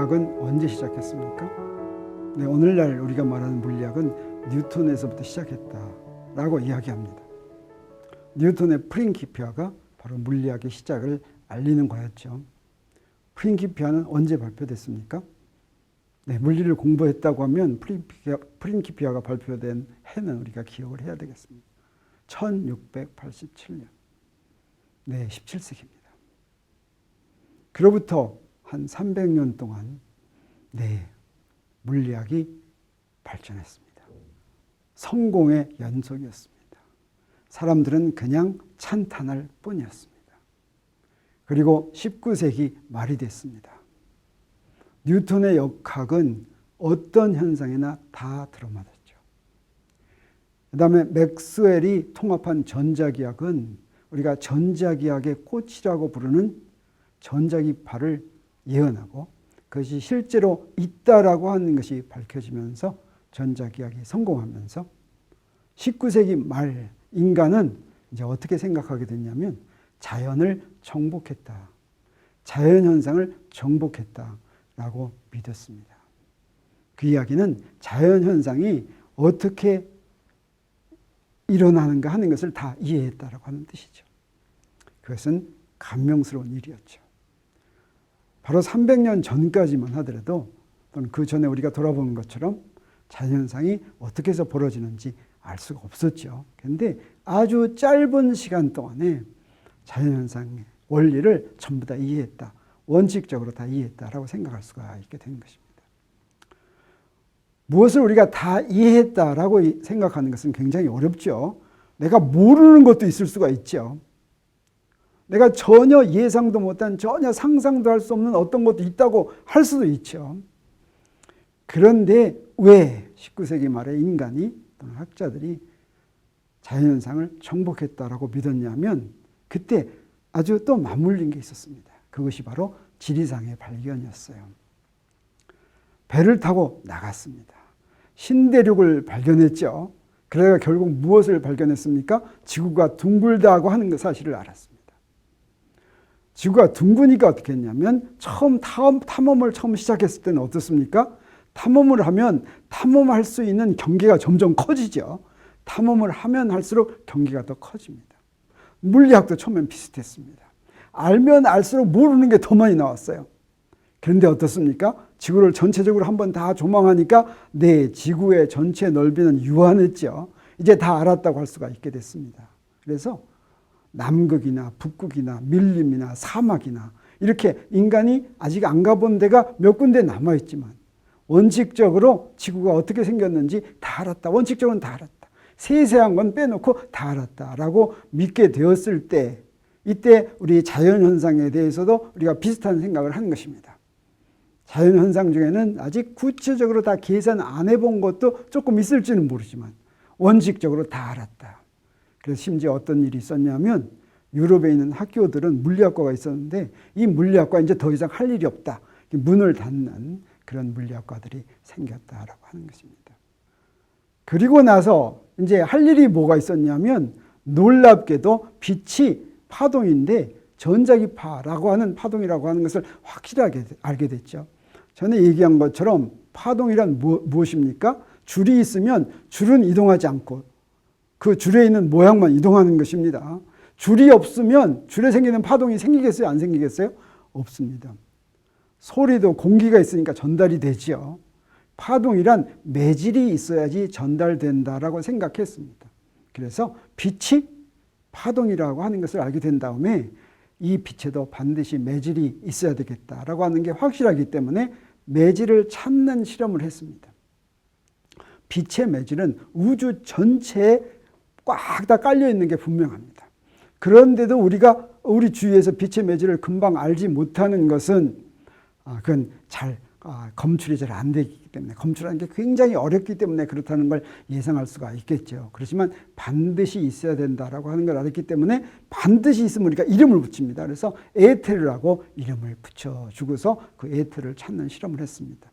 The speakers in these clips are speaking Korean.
물리학은 언제 시작했습니까? 네, 오늘날 우리가 말하는 물리학은 뉴턴에서부터 시작했다라고 이야기합니다. 뉴턴의 프린키피아가 바로 물리학의 시작을 알리는 거였죠. 프린키피아는 언제 발표됐습니까? 네, 물리를 공부했다고 하면 프린키피아가 발표된 해는 우리가 기억을 해야 되겠습니다. 1687년. 네, 17세기입니다. 그로부터 한 300년 동안 물리학이 발전했습니다. 성공의 연속이었습니다. 사람들은 그냥 찬탄할 뿐이었습니다. 그리고 19세기 말이 됐습니다. 뉴턴의 역학은 어떤 현상에나 다 들어맞았죠. 그 다음에 맥스웰이 통합한 전자기학은 우리가 전자기학의 꽃이라고 부르는 전자기파를 예언하고 그것이 실제로 있다라고 하는 것이 밝혀지면서 전자기학이 성공하면서 19세기 말 인간은 이제 어떻게 생각하게 됐냐면 자연을 정복했다. 자연현상을 정복했다라고 믿었습니다. 그 이야기는 자연현상이 어떻게 일어나는가 하는 것을 다 이해했다라고 하는 뜻이죠. 그것은 감명스러운 일이었죠. 바로 300년 전까지만 하더라도 또는 그 전에 우리가 돌아보는 것처럼 자연현상이 어떻게 해서 벌어지는지 알 수가 없었죠. 그런데 아주 짧은 시간 동안에 자연현상의 원리를 전부 다 이해했다. 원칙적으로 다 이해했다라고 생각할 수가 있게 된 것입니다. 무엇을 우리가 다 이해했다라고 생각하는 것은 굉장히 어렵죠. 내가 모르는 것도 있을 수가 있죠. 내가 전혀 예상도 못한, 전혀 상상도 할 수 없는 어떤 것도 있다고 할 수도 있죠. 그런데 왜 19세기 말에 인간이 또는 학자들이 자연현상을 정복했다라고 믿었냐면 그때 아주 또 맞물린 게 있었습니다. 그것이 바로 지리상의 발견이었어요. 배를 타고 나갔습니다. 신대륙을 발견했죠. 그래가 결국 무엇을 발견했습니까? 지구가 둥글다고 하는 사실을 알았습니다. 지구가 둥그니까 어떻게 했냐면 탐험을 처음 시작했을 때는 어떻습니까? 탐험을 하면 탐험할 수 있는 경계가 점점 커지죠. 탐험을 하면 할수록 경계가 더 커집니다. 물리학도 처음엔 비슷했습니다. 알면 알수록 모르는 게 더 많이 나왔어요. 그런데 어떻습니까? 지구를 전체적으로 한번 다 조망하니까 지구의 전체 넓이는 유한했죠. 이제 다 알았다고 할 수가 있게 됐습니다. 그래서 남극이나 북극이나 밀림이나 사막이나 이렇게 인간이 아직 안 가본 데가 몇 군데 남아있지만 원칙적으로 지구가 어떻게 생겼는지 다 알았다. 원칙적으로는 다 알았다. 세세한 건 빼놓고 다 알았다라고 믿게 되었을 때 이때 우리 자연현상에 대해서도 우리가 비슷한 생각을 하는 것입니다. 자연현상 중에는 아직 구체적으로 다 계산 안 해본 것도 조금 있을지는 모르지만 원칙적으로 다 알았다. 그래서 심지어 어떤 일이 있었냐면 유럽에 있는 학교들은 물리학과가 있었는데 이 물리학과 이제 더 이상 할 일이 없다. 문을 닫는 그런 물리학과들이 생겼다라고 하는 것입니다. 그리고 나서 이제 할 일이 뭐가 있었냐면 놀랍게도 빛이 파동인데 전자기파라고 하는 파동이라고 하는 것을 확실하게 알게 됐죠. 전에 얘기한 것처럼 파동이란 무엇입니까? 줄이 있으면 줄은 이동하지 않고 그 줄에 있는 모양만 이동하는 것입니다. 줄이 없으면 줄에 생기는 파동이 생기겠어요? 안 생기겠어요? 없습니다. 소리도 공기가 있으니까 전달이 되지요. 파동이란 매질이 있어야지 전달된다라고 생각했습니다. 그래서 빛이 파동이라고 하는 것을 알게 된 다음에 이 빛에도 반드시 매질이 있어야 되겠다라고 하는 게 확실하기 때문에 매질을 찾는 실험을 했습니다. 빛의 매질은 우주 전체에 꽉 다 깔려 있는 게 분명합니다. 그런데도 우리가 우리 주위에서 빛의 매질을 금방 알지 못하는 것은 그건 검출이 잘 안 되기 때문에 검출하는 게 굉장히 어렵기 때문에 그렇다는 걸 예상할 수가 있겠죠. 그렇지만 반드시 있어야 된다라고 하는 걸 알았기 때문에 반드시 있으면 우리가 이름을 붙입니다. 그래서 에테르라고 이름을 붙여주고서 그 에테르를 찾는 실험을 했습니다.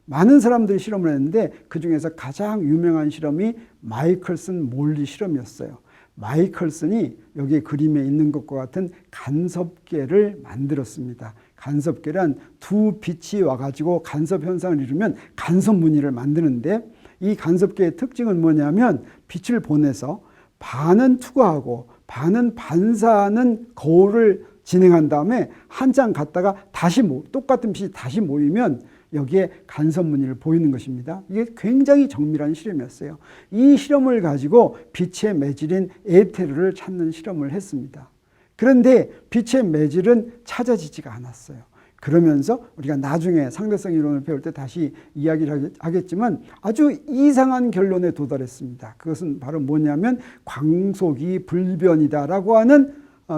많은 사람들이 실험을 했는데 그중에서 가장 유명한 실험이 마이클슨 몰리 실험이었어요. 마이클슨이 여기 그림에 있는 것과 같은 간섭계를 만들었습니다. 간섭계란 두 빛이 와가지고 간섭 현상을 이루면 간섭 무늬를 만드는데, 이 간섭계의 특징은 뭐냐면 빛을 보내서 반은 투과하고 반은 반사하는 거울을 진행한 다음에 한 장 갔다가 다시 똑같은 빛이 다시 모이면 여기에 간섭 무늬를 보이는 것입니다. 이게 굉장히 정밀한 실험이었어요. 이 실험을 가지고 빛의 매질인 에테르를 찾는 실험을 했습니다. 그런데 빛의 매질은 찾아지지가 않았어요. 그러면서 우리가 나중에 상대성 이론을 배울 때 다시 이야기를 하겠지만 아주 이상한 결론에 도달했습니다. 그것은 바로 뭐냐면 광속이 불변이다라고 하는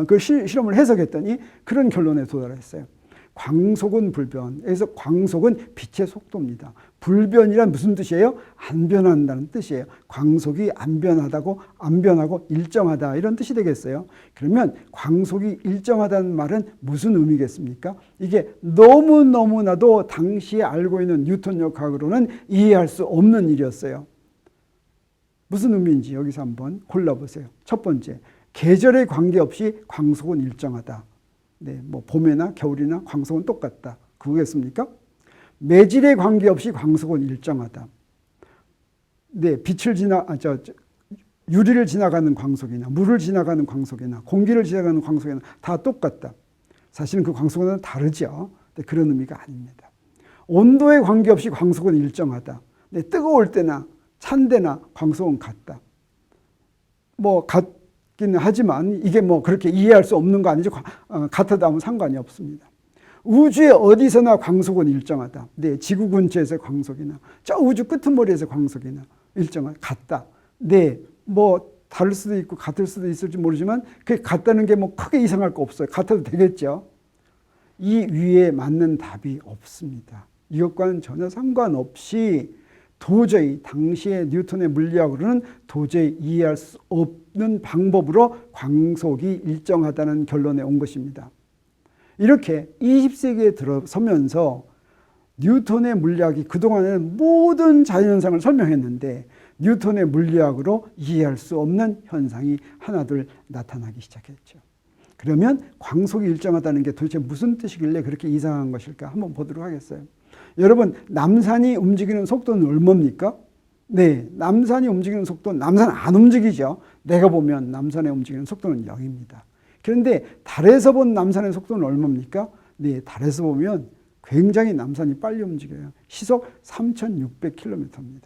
그 실험을 해석했더니 그런 결론에 도달했어요. 광속은 불변. 여기서 광속은 빛의 속도입니다. 불변이란 무슨 뜻이에요? 안 변한다는 뜻이에요. 광속이 안 변하고 일정하다, 이런 뜻이 되겠어요. 그러면 광속이 일정하다는 말은 무슨 의미겠습니까? 이게 너무나도 당시에 알고 있는 뉴턴 역학으로는 이해할 수 없는 일이었어요. 무슨 의미인지 여기서 한번 골라보세요. 첫 번째, 계절에 관계없이 광속은 일정하다. 네, 뭐 봄이나 겨울이나 광속은 똑같다. 그거겠습니까? 매질에 관계없이 광속은 일정하다. 네, 유리를 지나가는 광속이나 물을 지나가는 광속이나 공기를 지나가는 광속이나 다 똑같다. 사실은 그 광속은 다르죠. 네, 그런 의미가 아닙니다. 온도에 관계없이 광속은 일정하다. 네, 뜨거울 때나 찬 데나 광속은 같다. 같기는 하지만 이게 그렇게 이해할 수 없는 거 아니죠. 같아도 아무 상관이 없습니다. 우주의 어디서나 광속은 일정하다. 네, 지구 근처에서 광속이나 저 우주 끄트머리에서 광속이나 같다. 네, 다를 수도 있고 같을 수도 있을지 모르지만 그게 같다는 게 크게 이상할 거 없어요. 같아도 되겠죠. 이 위에 맞는 답이 없습니다. 이것과는 전혀 상관없이 도저히 당시의 뉴턴의 물리학으로는 도저히 이해할 수 없는 방법으로 광속이 일정하다는 결론에 온 것입니다. 이렇게 20세기에 들어서면서 뉴턴의 물리학이 그동안에는 모든 자연현상을 설명했는데 뉴턴의 물리학으로 이해할 수 없는 현상이 하나둘 나타나기 시작했죠. 그러면 광속이 일정하다는 게 도대체 무슨 뜻이길래 그렇게 이상한 것일까 한번 보도록 하겠어요. 여러분, 남산이 움직이는 속도는 얼마입니까? 네, 남산이 움직이는 속도는 남산 안 움직이죠. 내가 보면 남산의 움직이는 속도는 0입니다. 그런데 달에서 본 남산의 속도는 얼마입니까? 네, 달에서 보면 굉장히 남산이 빨리 움직여요. 시속 3,600km입니다.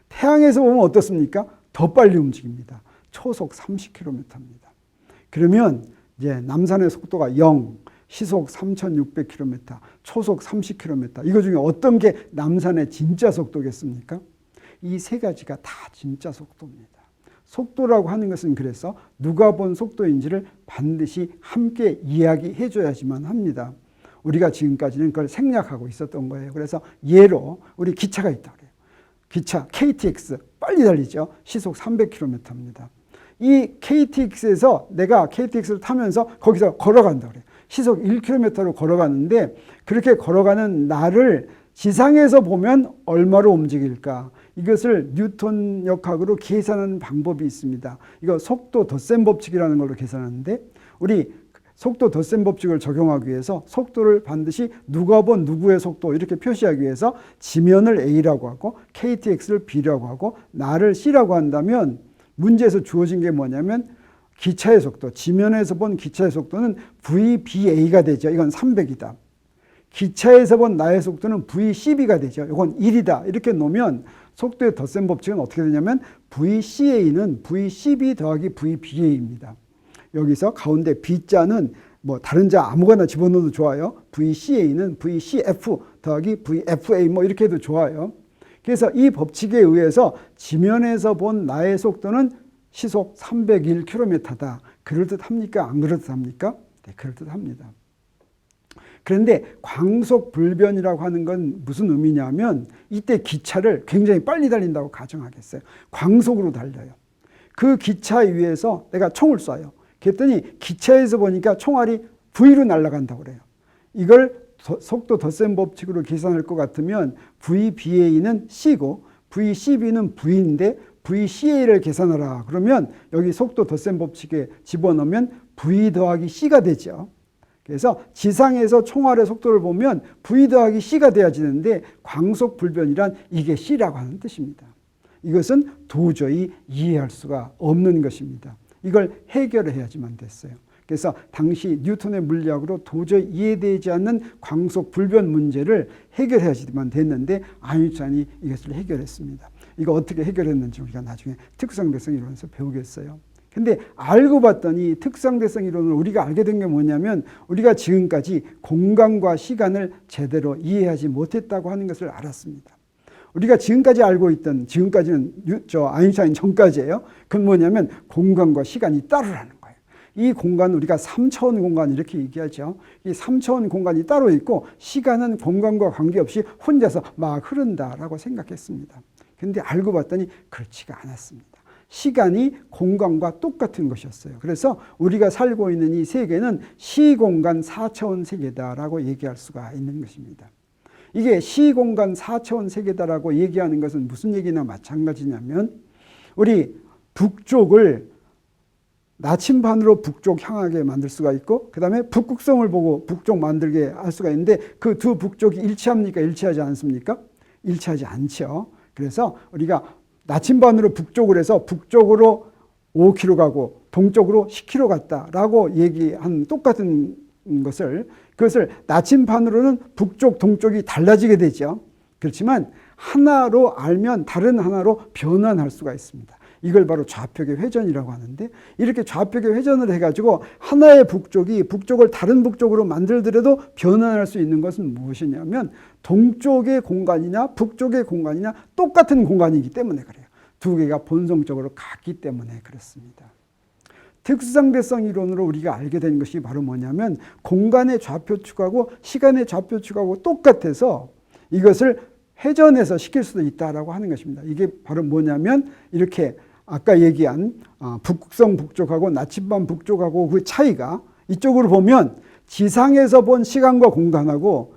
태양에서 보면 어떻습니까? 더 빨리 움직입니다. 초속 30km입니다. 그러면 이제 남산의 속도가 0, 시속 3,600km, 초속 30km. 이거 중에 어떤 게 남산의 진짜 속도겠습니까? 이 세 가지가 다 진짜 속도입니다. 속도라고 하는 것은 그래서 누가 본 속도인지를 반드시 함께 이야기해 줘야지만 합니다. 우리가 지금까지는 그걸 생략하고 있었던 거예요. 그래서 예로 우리 기차가 있다 그래요. 기차 KTX 빨리 달리죠. 시속 300km입니다. 이 KTX에서 내가 KTX를 타면서 거기서 걸어간다 그래요. 시속 1km로 걸어가는데 그렇게 걸어가는 나를 지상에서 보면 얼마로 움직일까? 이것을 뉴턴 역학으로 계산하는 방법이 있습니다. 이거 속도 덧셈 법칙이라는 걸로 계산하는데 우리 속도 덧셈 법칙을 적용하기 위해서 속도를 반드시 누가 본 누구의 속도 이렇게 표시하기 위해서 지면을 A라고 하고 KTX를 B라고 하고 나를 C라고 한다면 문제에서 주어진 게 뭐냐면 기차의 속도, 지면에서 본 기차의 속도는 VBA가 되죠. 이건 300이다. 기차에서 본 나의 속도는 VCB가 되죠. 이건 1이다. 이렇게 놓으면 속도의 덧셈 법칙은 어떻게 되냐면 VCA는 VCB 더하기 VBA입니다. 여기서 가운데 B자는 다른 자 아무거나 집어넣어도 좋아요. VCA는 VCF 더하기 VFA 이렇게 해도 좋아요. 그래서 이 법칙에 의해서 지면에서 본 나의 속도는 시속 301km다. 그럴듯합니까? 안 그럴듯합니까? 네, 그럴듯합니다. 그런데 광속 불변이라고 하는 건 무슨 의미냐면 이때 기차를 굉장히 빨리 달린다고 가정하겠어요. 광속으로 달려요. 그 기차 위에서 내가 총을 쏴요. 그랬더니 기차에서 보니까 총알이 V로 날아간다고 그래요. 이걸 속도 덧셈 법칙으로 계산할 것 같으면 VBA는 C고 VCB는 V인데 VCA를 계산하라. 그러면 여기 속도 덧셈 법칙에 집어넣으면 V 더하기 C가 되죠. 그래서 지상에서 총알의 속도를 보면 V 더하기 C가 돼야 지는데 광속 불변이란 이게 C라고 하는 뜻입니다. 이것은 도저히 이해할 수가 없는 것입니다. 이걸 해결해야지만 됐어요. 그래서 당시 뉴턴의 물리학으로 도저히 이해되지 않는 광속 불변 문제를 해결해야지만 됐는데 아인슈타인이 이것을 해결했습니다. 이거 어떻게 해결했는지 우리가 나중에 특수상대성 이론에서 배우겠어요. 근데 알고 봤더니 특수상대성 이론을 우리가 알게 된 게 뭐냐면 우리가 지금까지 공간과 시간을 제대로 이해하지 못했다고 하는 것을 알았습니다. 우리가 지금까지 알고 있던, 지금까지는 아인슈타인 전까지예요. 그건 뭐냐면 공간과 시간이 따로라는 거예요. 이 공간 우리가 3차원 공간 이렇게 얘기하죠. 이 3차원 공간이 따로 있고 시간은 공간과 관계없이 혼자서 막 흐른다라고 생각했습니다. 근데 알고 봤더니 그렇지가 않았습니다. 시간이 공간과 똑같은 것이었어요. 그래서 우리가 살고 있는 이 세계는 시공간 4차원 세계다라고 얘기할 수가 있는 것입니다. 이게 시공간 4차원 세계다라고 얘기하는 것은 무슨 얘기나 마찬가지냐면 우리 북쪽을 나침반으로 북쪽 향하게 만들 수가 있고 그 다음에 북극성을 보고 북쪽 만들게 할 수가 있는데 그 두 북쪽이 일치합니까? 일치하지 않습니까? 일치하지 않죠. 그래서 우리가 나침반으로 북쪽을 해서 북쪽으로 5km 가고 동쪽으로 10km 갔다라고 얘기한 똑같은 그것을 나침반으로는 북쪽, 동쪽이 달라지게 되죠. 그렇지만 하나로 알면 다른 하나로 변환할 수가 있습니다. 이걸 바로 좌표계 회전이라고 하는데 이렇게 좌표계 회전을 해가지고 하나의 북쪽이 북쪽을 다른 북쪽으로 만들더라도 변환할 수 있는 것은 무엇이냐면 동쪽의 공간이나 북쪽의 공간이나 똑같은 공간이기 때문에 그래요. 두 개가 본성적으로 같기 때문에 그렇습니다. 특수상대성 이론으로 우리가 알게 된 것이 바로 뭐냐면 공간의 좌표축하고 시간의 좌표축하고 똑같아서 이것을 회전해서 시킬 수도 있다라고 하는 것입니다. 이게 바로 뭐냐면 이렇게 아까 얘기한 북극성 북쪽하고 나침반 북쪽하고 그 차이가 이쪽으로 보면 지상에서 본 시간과 공간하고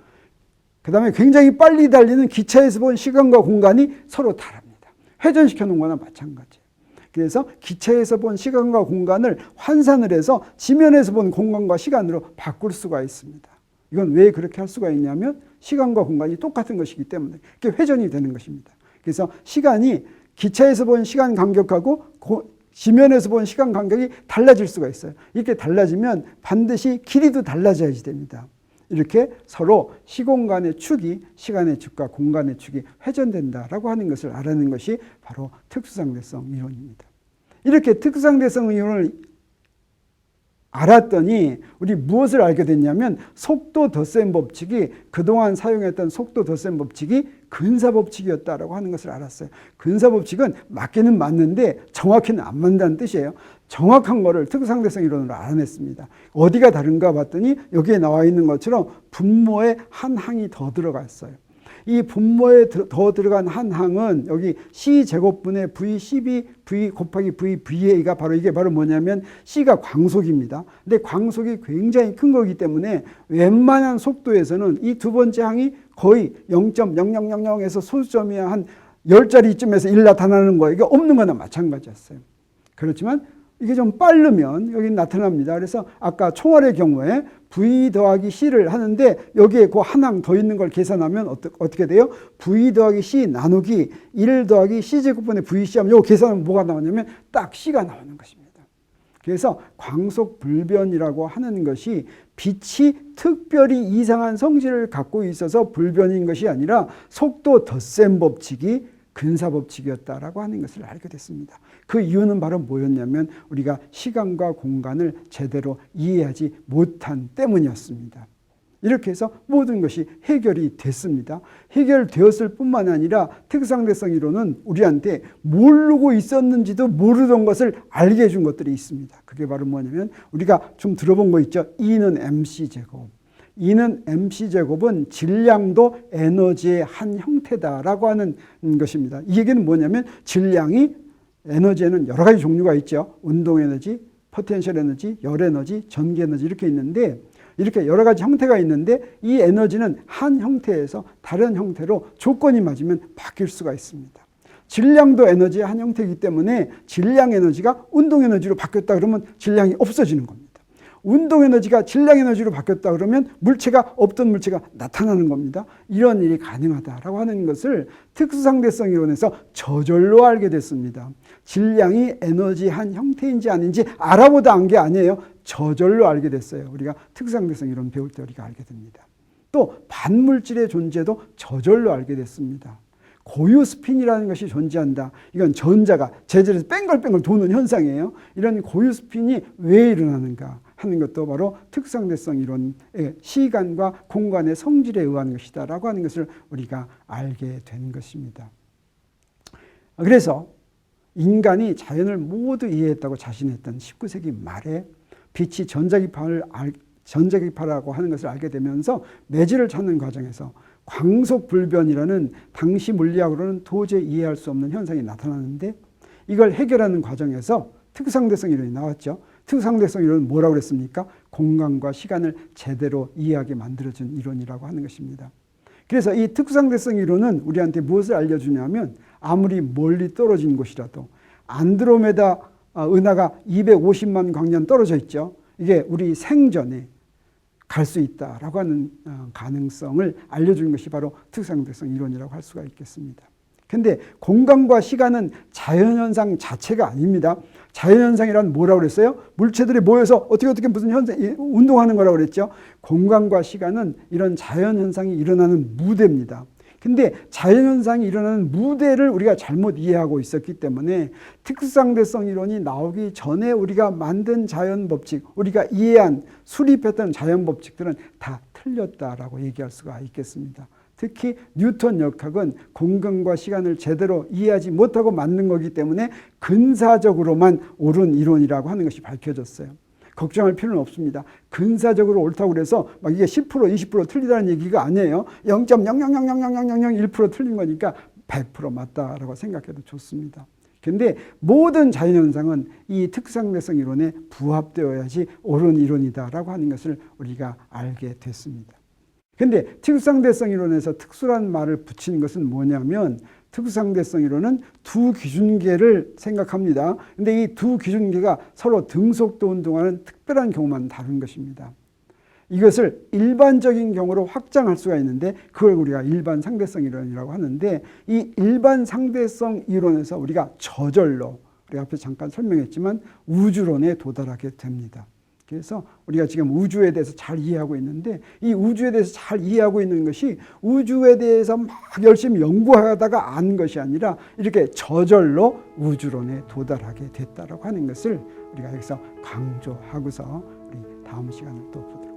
그 다음에 굉장히 빨리 달리는 기차에서 본 시간과 공간이 서로 다릅니다. 회전시켜 놓은 거나 마찬가지예요. 그래서 기차에서 본 시간과 공간을 환산을 해서 지면에서 본 공간과 시간으로 바꿀 수가 있습니다. 이건 왜 그렇게 할 수가 있냐면 시간과 공간이 똑같은 것이기 때문에 그게 회전이 되는 것입니다. 그래서 시간이 기차에서 본 시간 간격하고 지면에서 본 시간 간격이 달라질 수가 있어요. 이렇게 달라지면 반드시 길이도 달라져야지 됩니다. 이렇게 서로 시공간의 축이 시간의 축과 공간의 축이 회전된다라고 하는 것을 알아내는 것이 바로 특수상대성 이론입니다. 이렇게 특수상대성 이론을 알았더니 우리 무엇을 알게 됐냐면 속도 덧셈 법칙이 그동안 사용했던 속도 덧셈 법칙이 근사 법칙이었다라고 하는 것을 알았어요. 근사 법칙은 맞기는 맞는데 정확히는 안 맞는다는 뜻이에요. 정확한 거를 특수상대성 이론으로 알아냈습니다. 어디가 다른가 봤더니 여기에 나와 있는 것처럼 분모에 한 항이 더 들어가 있어요. 이 분모에 더 들어간 한 항은 여기 C제곱분의 VCB, V 곱하기 VVA가 바로 이게 바로 뭐냐면 C가 광속입니다. 근데 광속이 굉장히 큰 거기 때문에 웬만한 속도에서는 이 두 번째 항이 거의 0.0000에서 소수점이 한 10자리쯤에서 1 나타나는 거예요. 이게 없는 거나 마찬가지였어요. 그렇지만 이게 좀 빠르면 여기 나타납니다. 그래서 아까 총알의 경우에 V 더하기 C를 하는데 여기에 그 한 항 더 있는 걸 계산하면 어떻게 돼요? V 더하기 C 나누기 1 더하기 C제곱분의 VC 하면 요 계산하면 뭐가 나오냐면 딱 C가 나오는 것입니다. 그래서 광속불변이라고 하는 것이 빛이 특별히 이상한 성질을 갖고 있어서 불변인 것이 아니라 속도 덧셈 법칙이 근사법칙이었다라고 하는 것을 알게 됐습니다. 그 이유는 바로 뭐였냐면 우리가 시간과 공간을 제대로 이해하지 못한 때문이었습니다. 이렇게 해서 모든 것이 해결이 됐습니다. 해결되었을 뿐만 아니라 특수상대성 이론은 우리한테 모르고 있었는지도 모르던 것을 알게 해준 것들이 있습니다. 그게 바로 뭐냐면 우리가 좀 들어본 거 있죠. E는 mc제곱. E는 mc제곱은 질량도 에너지의 한 형태다라고 하는 것입니다. 이 얘기는 뭐냐면 질량이 에너지에는 여러 가지 종류가 있죠. 운동에너지, 포텐셜 에너지, 열에너지, 전기에너지 이렇게 있는데 이렇게 여러 가지 형태가 있는데 이 에너지는 한 형태에서 다른 형태로 조건이 맞으면 바뀔 수가 있습니다. 질량도 에너지의 한 형태이기 때문에 질량 에너지가 운동 에너지로 바뀌었다 그러면 질량이 없어지는 겁니다. 운동 에너지가 질량 에너지로 바뀌었다 그러면 물체가 없던 물체가 나타나는 겁니다. 이런 일이 가능하다라고 하는 것을 특수상대성 이론에서 저절로 알게 됐습니다. 질량이 에너지 한 형태인지 아닌지 알아보다 안 게 아니에요. 저절로 알게 됐어요. 우리가 특수상대성 이론 배울 때 우리가 알게 됩니다. 또 반물질의 존재도 저절로 알게 됐습니다. 고유 스핀이라는 것이 존재한다. 이건 전자가 재질에서 뺑글뺑글 도는 현상이에요. 이런 고유 스핀이 왜 일어나는가 하는 것도 바로 특수상대성 이론의 시간과 공간의 성질에 의한 것이다라고 하는 것을 우리가 알게 되는 것입니다. 그래서 인간이 자연을 모두 이해했다고 자신했던 19세기 말에 빛이 전자기파라고 하는 것을 알게 되면서 매질을 찾는 과정에서 광속불변이라는 당시 물리학으로는 도저히 이해할 수 없는 현상이 나타나는데 이걸 해결하는 과정에서 특수상대성 이론이 나왔죠. 특수상대성 이론은 뭐라고 그랬습니까? 공간과 시간을 제대로 이해하게 만들어준 이론이라고 하는 것입니다. 그래서 이 특수상대성 이론은 우리한테 무엇을 알려주냐면 아무리 멀리 떨어진 곳이라도 안드로메다 은하가 250만 광년 떨어져 있죠. 이게 우리 생전에 갈 수 있다라고 하는 가능성을 알려주는 것이 바로 특수상대성 이론이라고 할 수가 있겠습니다. 근데 공간과 시간은 자연현상 자체가 아닙니다. 자연현상이란 뭐라고 그랬어요? 물체들이 모여서 어떻게 무슨 운동하는 거라고 그랬죠. 공간과 시간은 이런 자연현상이 일어나는 무대입니다. 근데 자연현상이 일어나는 무대를 우리가 잘못 이해하고 있었기 때문에 특수상대성 이론이 나오기 전에 우리가 만든 자연법칙, 우리가 이해한 수립했던 자연법칙들은 다 틀렸다라고 얘기할 수가 있겠습니다. 특히 뉴턴 역학은 공간과 시간을 제대로 이해하지 못하고 만든 거기 때문에 근사적으로만 옳은 이론이라고 하는 것이 밝혀졌어요. 걱정할 필요는 없습니다. 근사적으로 옳다고 그래서 막 이게 10% 20% 틀리다는 얘기가 아니에요. 0.0000001% 틀린 거니까 100% 맞다라고 생각해도 좋습니다. 그런데 모든 자연현상은 이 특수상대성 이론에 부합되어야지 옳은 이론이다라고 하는 것을 우리가 알게 됐습니다. 그런데 특수상대성 이론에서 특수란 말을 붙이는 것은 뭐냐면 특수상대성 이론은 두 기준계를 생각합니다. 그런데 이 두 기준계가 서로 등속도 운동하는 특별한 경우만 다른 것입니다. 이것을 일반적인 경우로 확장할 수가 있는데 그걸 우리가 일반 상대성 이론이라고 하는데 이 일반 상대성 이론에서 우리가 저절로 우리가 앞에 잠깐 설명했지만 우주론에 도달하게 됩니다. 그래서 우리가 지금 우주에 대해서 잘 이해하고 있는데 이 우주에 대해서 잘 이해하고 있는 것이 우주에 대해서 막 열심히 연구하다가 안 것이 아니라 이렇게 저절로 우주론에 도달하게 됐다라고 하는 것을 우리가 여기서 강조하고서 우리 다음 시간을 또 보도록 하겠습니다.